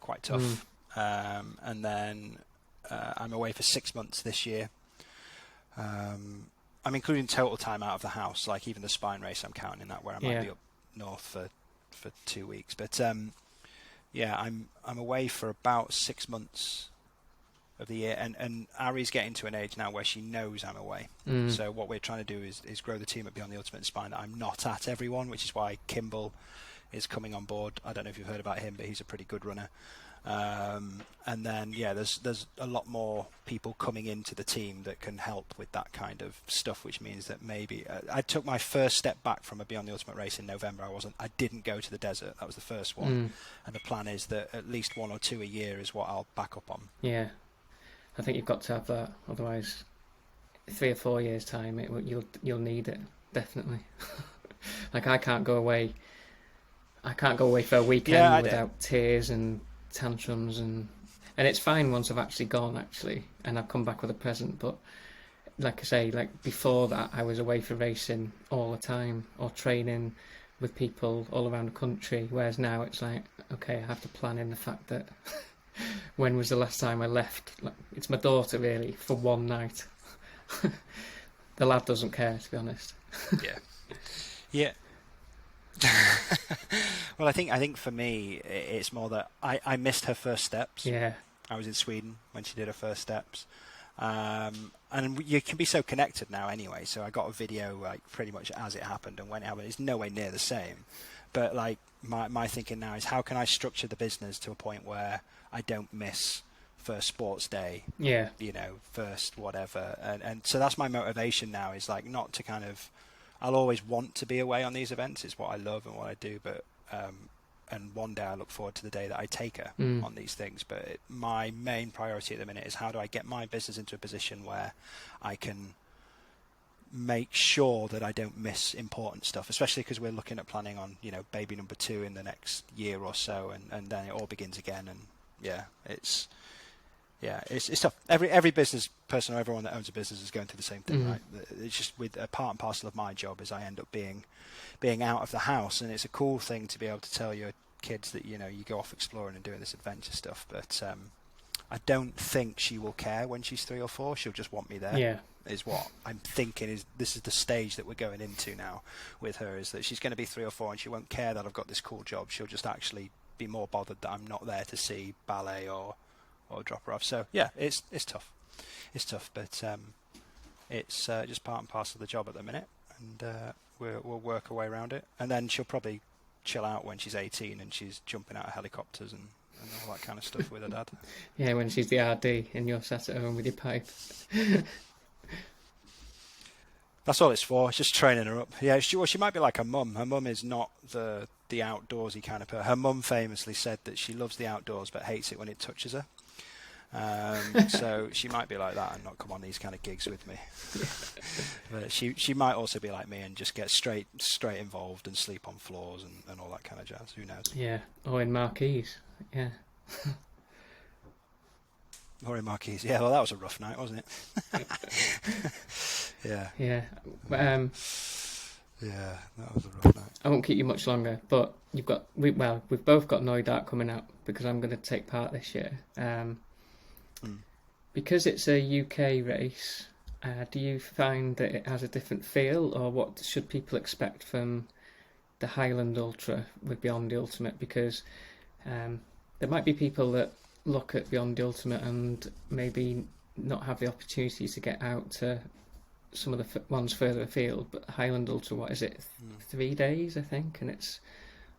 quite tough. And then I'm away for 6 months this year. I'm including total time out of the house, like even the spine race I'm counting that, where I might be up north for 2 weeks. But yeah, I'm away for about 6 months of the year, and Ari's getting to an age now where she knows I'm away. So what we're trying to do is grow the team at Beyond the Ultimate Spine that I'm not at everyone, which is why Kimball is coming on board. I don't know if you've heard about him, but he's a pretty good runner. And then there's a lot more people coming into the team that can help with that kind of stuff, which means that maybe I took my first step back from a Beyond the Ultimate race in November. I didn't go to the desert. That was the first one, and the plan is that at least 1 or 2 a year is what I'll back up on. Yeah, I think you've got to have that, otherwise 3 or 4 years time you'll need it, definitely. Like I can't go away for a weekend without tears and tantrums, and it's fine once I've actually gone and I've come back with a present. But like I say, like before that, I was away for racing all the time or training with people all around the country, whereas now it's like, okay, I have to plan in the fact that when was the last time I left? Like, it's my daughter really for one night. The lad doesn't care, to be honest. Yeah. Well, I think for me it's more that I missed her first steps. Yeah. I was in Sweden when she did her first steps, and you can be so connected now anyway. So I got a video like pretty much as it happened, and when it happened, it's nowhere near the same. But like my thinking now is, how can I structure the business to a point where I don't miss first sports day, first whatever, and so that's my motivation now, is like not to kind of, I'll always want to be away on these events. It's what I love and what I do, but and one day I look forward to the day that I take her on these things. But my main priority at the minute is, how do I get my business into a position where I can make sure that I don't miss important stuff, especially because we're looking at planning on baby number 2 in the next year or so, and then it all begins again. And it's tough. Every business person or everyone that owns a business is going through the same thing, right? It's just, with a part and parcel of my job is I end up being out of the house, and it's a cool thing to be able to tell your kids that you go off exploring and doing this adventure stuff. But I don't think she will care when she's 3 or 4. She'll just want me there. Yeah. Is what I'm thinking. This is the stage that we're going into now with her, is that she's going to be 3 or 4 and she won't care that I've got this cool job. She'll just actually be more bothered that I'm not there to see ballet or drop her off. So yeah, it's tough. It's tough, but it's just part and parcel of the job at the minute, and we'll work our way around it. And then she'll probably chill out when she's 18 and she's jumping out of helicopters and all that kind of stuff with her dad. Yeah, when she's the RD and you're sat at home with your pipe. That's all it's for. It's just training her up. Yeah, she might be like her mum. Her mum is not the outdoorsy kind of person. Her mum famously said that she loves the outdoors but hates it when it touches her. So she might be like that and not come on these kind of gigs with me. But she might also be like me and just get straight involved and sleep on floors and all that kind of jazz. Who knows? Yeah, or in marquees. Yeah. Or in marquees. Yeah, well, that was a rough night, wasn't it? Yeah. Yeah. Yeah, that was a rough night. I won't keep you much longer, but we've both got No Dark coming out because I'm going to take part this year. Because it's a UK race, do you find that it has a different feel, or what should people expect from the Highland Ultra with Beyond the Ultimate? Because there might be people that look at Beyond the Ultimate and maybe not have the opportunity to get out to some of the ones further afield, but Highland Ultra, what is it, 3 days I think, and it's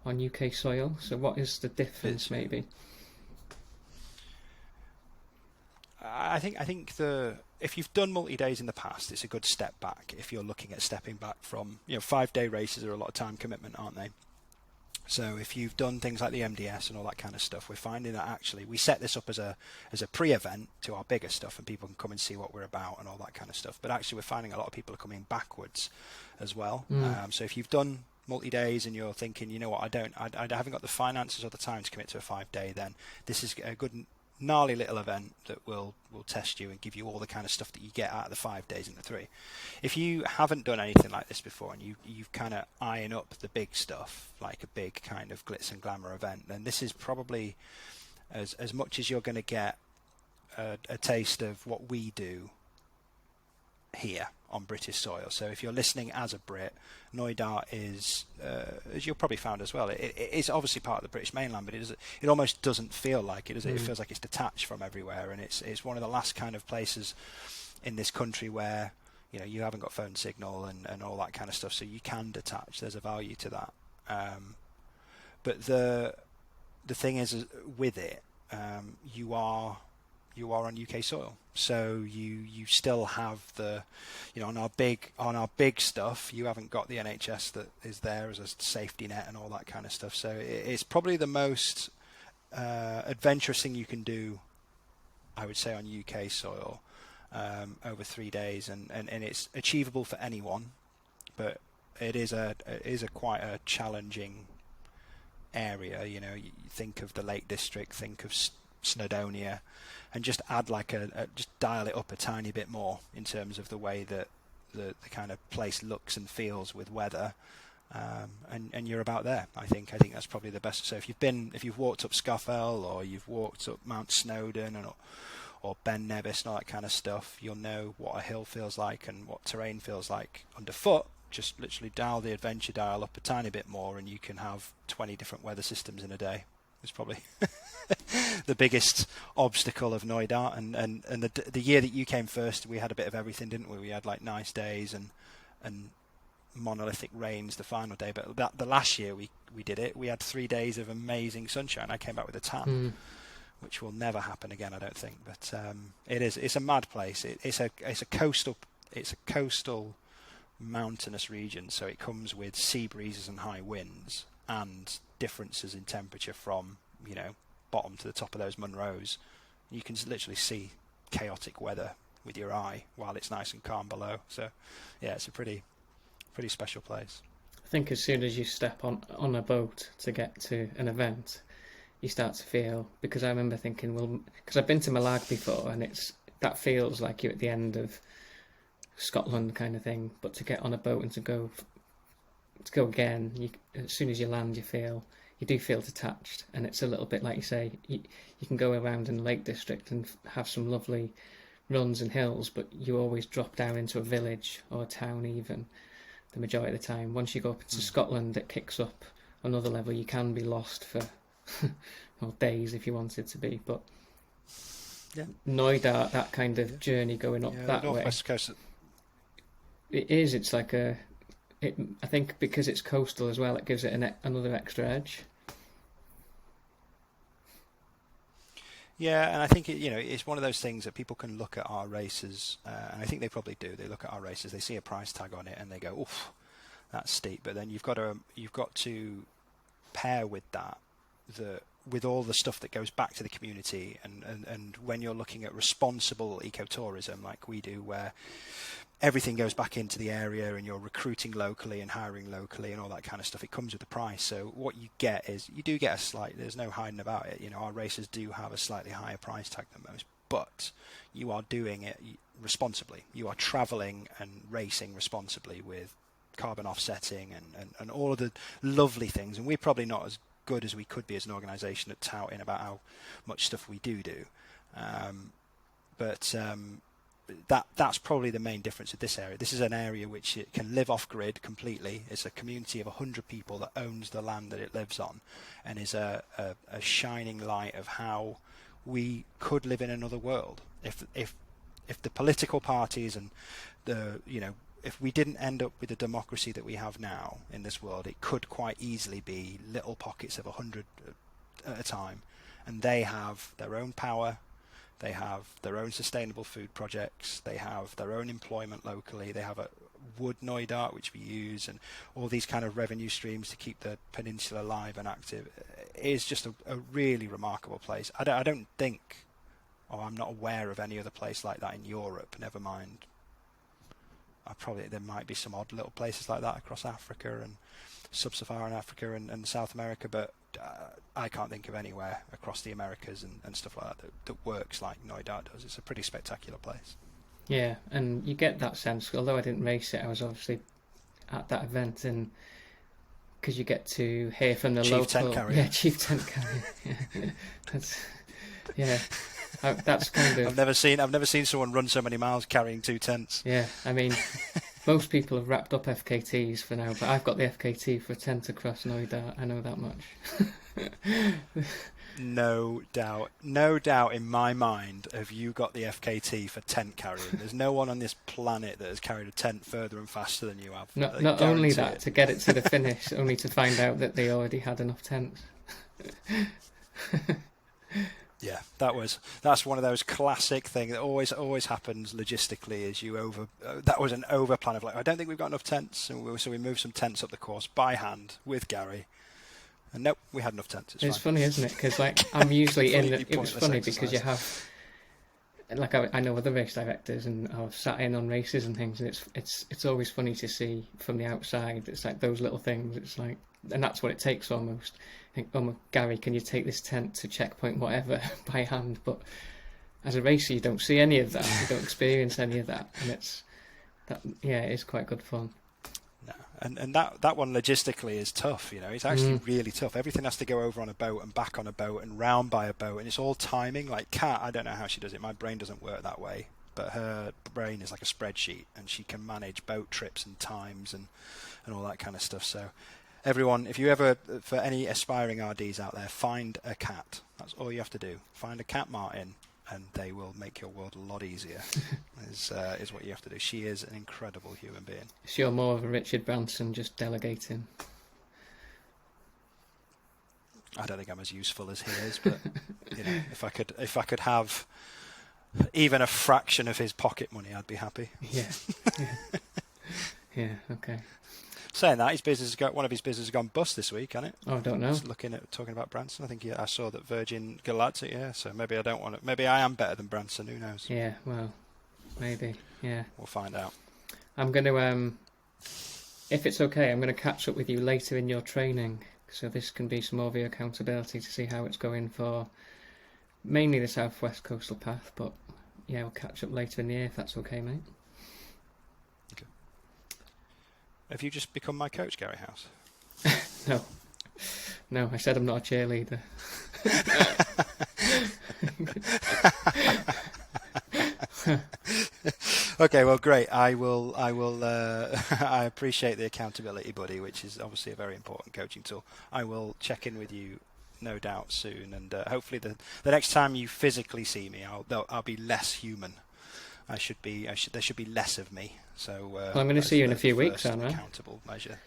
on UK soil. So what is the difference, It's maybe? I think the if you've done multi-days in the past, it's a good step back if you're looking at stepping back from, 5-day races are a lot of time commitment, aren't they? So if you've done things like the MDS and all that kind of stuff, we're finding that actually we set this up as a pre-event to our bigger stuff, and people can come and see what we're about and all that kind of stuff. But actually, we're finding a lot of people are coming backwards as well. So if you've done multi-days and you're thinking, you know what, I haven't got the finances or the time to commit to a 5-day, then this is a good gnarly little event that will test you and give you all the kind of stuff that you get out of the 5 days and the 3. If you haven't done anything like this before and you've kind of eyeing up the big stuff, like a big kind of glitz and glamour event, then this is probably as much as you're going to get a taste of what we do here on British soil. So if you're listening as a Brit, Knoydart is, as you'll probably found as well, it's obviously part of the British mainland, but it almost doesn't feel like it, does it? It feels like it's detached from everywhere, and it's one of the last kind of places in this country where you haven't got phone signal and all that kind of stuff, so you can detach. There's a value to that. But the thing is, with it, you are on UK soil, so you still have the, on our big stuff, you haven't got the NHS that is there as a safety net and all that kind of stuff. So it's probably the most adventurous thing you can do, I would say, on UK soil over 3 days, and it's achievable for anyone, but it is a quite a challenging area. You think of the Lake District, think of Snowdonia, and just add just dial it up a tiny bit more in terms of the way that the kind of place looks and feels with weather, and you're about there. I think that's probably the best. So if you've walked up Scafell, or you've walked up Mount Snowdon, or Ben Nevis and all that kind of stuff, you'll know what a hill feels like and what terrain feels like underfoot. Just literally dial the adventure dial up a tiny bit more, and you can have 20 different weather systems in a day. It's probably the biggest obstacle of Knoydart, and the year that you came first, we had a bit of everything, didn't we? We had like nice days and monolithic rains the final day, but the last year we did it, we had 3 days of amazing sunshine. I came back with a tan, which will never happen again, I don't think. But it's a mad place. It's a coastal mountainous region, so it comes with sea breezes and high winds and differences in temperature from bottom to the top of those Munros. You can literally see chaotic weather with your eye while it's nice and calm below. So yeah, it's a pretty special place. I think as soon as you step on a boat to get to an event, you start to feel, because I remember thinking, well, because I've been to Malag before, and that feels like you're at the end of Scotland kind of thing, but to get on a boat and to go again, as soon as you land, you do feel detached, and it's a little bit like you say, you can go around in the Lake District and have some lovely runs and hills, but you always drop down into a village or a town even the majority of the time. Once you go up into Scotland, it kicks up another level. You can be lost for well, days if you wanted to be, but yeah, Knoydart, that kind of journey going up that way, Northwest Coast. It's like I think because it's coastal as well, it gives it another extra edge. Yeah, and I think it's one of those things that people can look at our races, and I think they probably do. They look at our races, they see a price tag on it, and they go, "Oof, that's steep." But then you've got to pair with that with all the stuff that goes back to the community, and when you're looking at responsible ecotourism like we do, where everything goes back into the area and you're recruiting locally and hiring locally and all that kind of stuff, it comes with a price. So what you get is, you do get there's no hiding about it. Our races do have a slightly higher price tag than most, but you are doing it responsibly. You are travelling and racing responsibly with carbon offsetting and all of the lovely things. And we're probably not as good as we could be as an organisation at touting about how much stuff we do. But that's probably the main difference with this area. This is an area which it can live off grid completely. It's a community of 100 people that owns the land that it lives on, and is a shining light of how we could live in another world if the political parties and the if we didn't end up with the democracy that we have now in this world, it could quite easily be little pockets of 100 at a time, and they have their own power, they have their own sustainable food projects, they have their own employment locally, they have a wood Noidart which we use, and all these kind of revenue streams to keep the peninsula alive and active. It is just a really remarkable place. I don't think, or I'm not aware of any other place like that in Europe, never mind. There might be some odd little places like that across Africa and sub-Saharan Africa and South America, but I can't think of anywhere across the Americas and stuff like that works like Noidart does. It's a pretty spectacular place. Yeah, and you get that sense. Although I didn't race it, I was obviously at that event, and because you get to hear from the Chief local, tent carrier. yeah, chief tent carrier. Yeah, that's kind of. I've never seen someone run so many miles carrying 2 tents. Yeah, I mean, most people have wrapped up FKTs for now, but I've got the FKT for a tent across Noidart. I know that much. No doubt in my mind have you got the FKT for tent carrying. There's no one on this planet that has carried a tent further and faster than you have. Not only that, to get it to the finish, only to find out that they already had enough tents. Yeah, that's one of those classic things that always happens logistically. Is that was an over plan of like, I don't think we've got enough tents, and so we moved some tents up the course by hand with Gary. And nope, we had enough tents. It's funny, isn't it? Because like I'm usually in. It was funny exercise. Because you have, like I know other race directors, and I've sat in on races and things, and it's always funny to see from the outside. It's like those little things. It's like, and that's what it takes almost. I think, oh, Gary, can you take this tent to checkpoint whatever by hand? But as a racer, you don't see any of that. You don't experience any of that, and it is quite good fun. No. And that one logistically is tough, it's actually really tough. Everything has to go over on a boat and back on a boat and round by a boat, and it's all timing. Like Kat, I don't know how she does it. My brain doesn't work that way, but her brain is like a spreadsheet, and she can manage boat trips and times and all that kind of stuff. So everyone, if you ever, for any aspiring RDs out there, find a cat. That's all you have to do. Find a Cat Martin, and they will make your world a lot easier, is what you have to do. She is an incredible human being. So you're more of a Richard Branson, just delegating. I don't think I'm as useful as he is, but if I could have even a fraction of his pocket money, I'd be happy. Yeah. Yeah. Okay. Saying that, one of his businesses has gone bust this week, hasn't it? Oh, I don't know. Just talking about Branson, I think I saw that Virgin Galactic. Yeah, so maybe I don't want to. Maybe I am better than Branson. Who knows? Yeah. Well, maybe. Yeah. We'll find out. I'm going to, if it's okay, I'm going to catch up with you later in your training, so this can be some more of your accountability to see how it's going for mainly the Southwest Coastal Path. But yeah, we'll catch up later in the year if that's okay, mate. Have you just become my coach, Gary House? No, I said I'm not a cheerleader. Okay, well, great. I will. I appreciate the accountability buddy, which is obviously a very important coaching tool. I will check in with you, no doubt, soon, and hopefully the next time you physically see me, I'll be less human. There should be less of me. So I'm going to see you in a few weeks, aren't I? Accountable measure.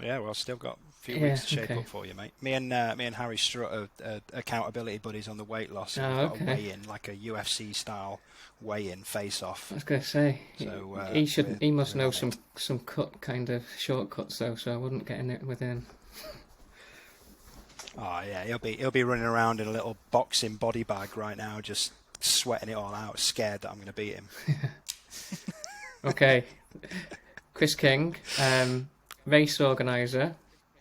Yeah, well, I've still got a few weeks to shape up for you, mate. Me and Harry Strutt are accountability buddies on the weight loss. Oh, we've got a weigh-in, like a UFC style weigh-in face-off. I was going to say, so, he must know some cut kind of shortcuts though, so I wouldn't get in it with him. Oh yeah, he'll be running around in a little boxing body bag right now, just sweating it all out, scared that I'm going to beat him. Okay, Kris King, race organizer.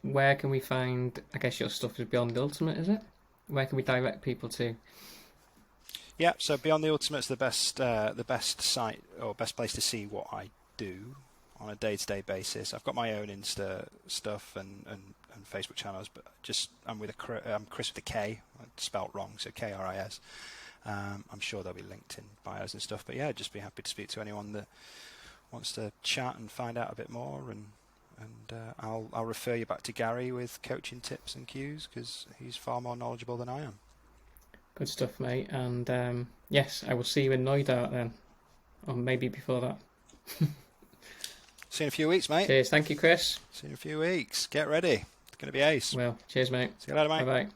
Where can we find? I guess your stuff is Beyond the Ultimate, is it? Where can we direct people to? Yeah, so Beyond the Ultimate's the best site or best place to see what I do on a day-to-day basis. I've got my own Insta stuff and Facebook channels, but I'm Kris with a K, spelt wrong, so KRIS. I'm sure they'll be linked in bios and stuff, but yeah, just be happy to speak to anyone that wants to chat and find out a bit more, and I'll refer you back to Gary with coaching tips and cues, because he's far more knowledgeable than I am. Good stuff, mate. And yes, I will see you in Noidart then, or maybe before that. See you in a few weeks, mate. Cheers. Thank you, Kris. See you in a few weeks. Get ready. It's going to be ace. Well, cheers, mate. See you later, mate. Bye-bye.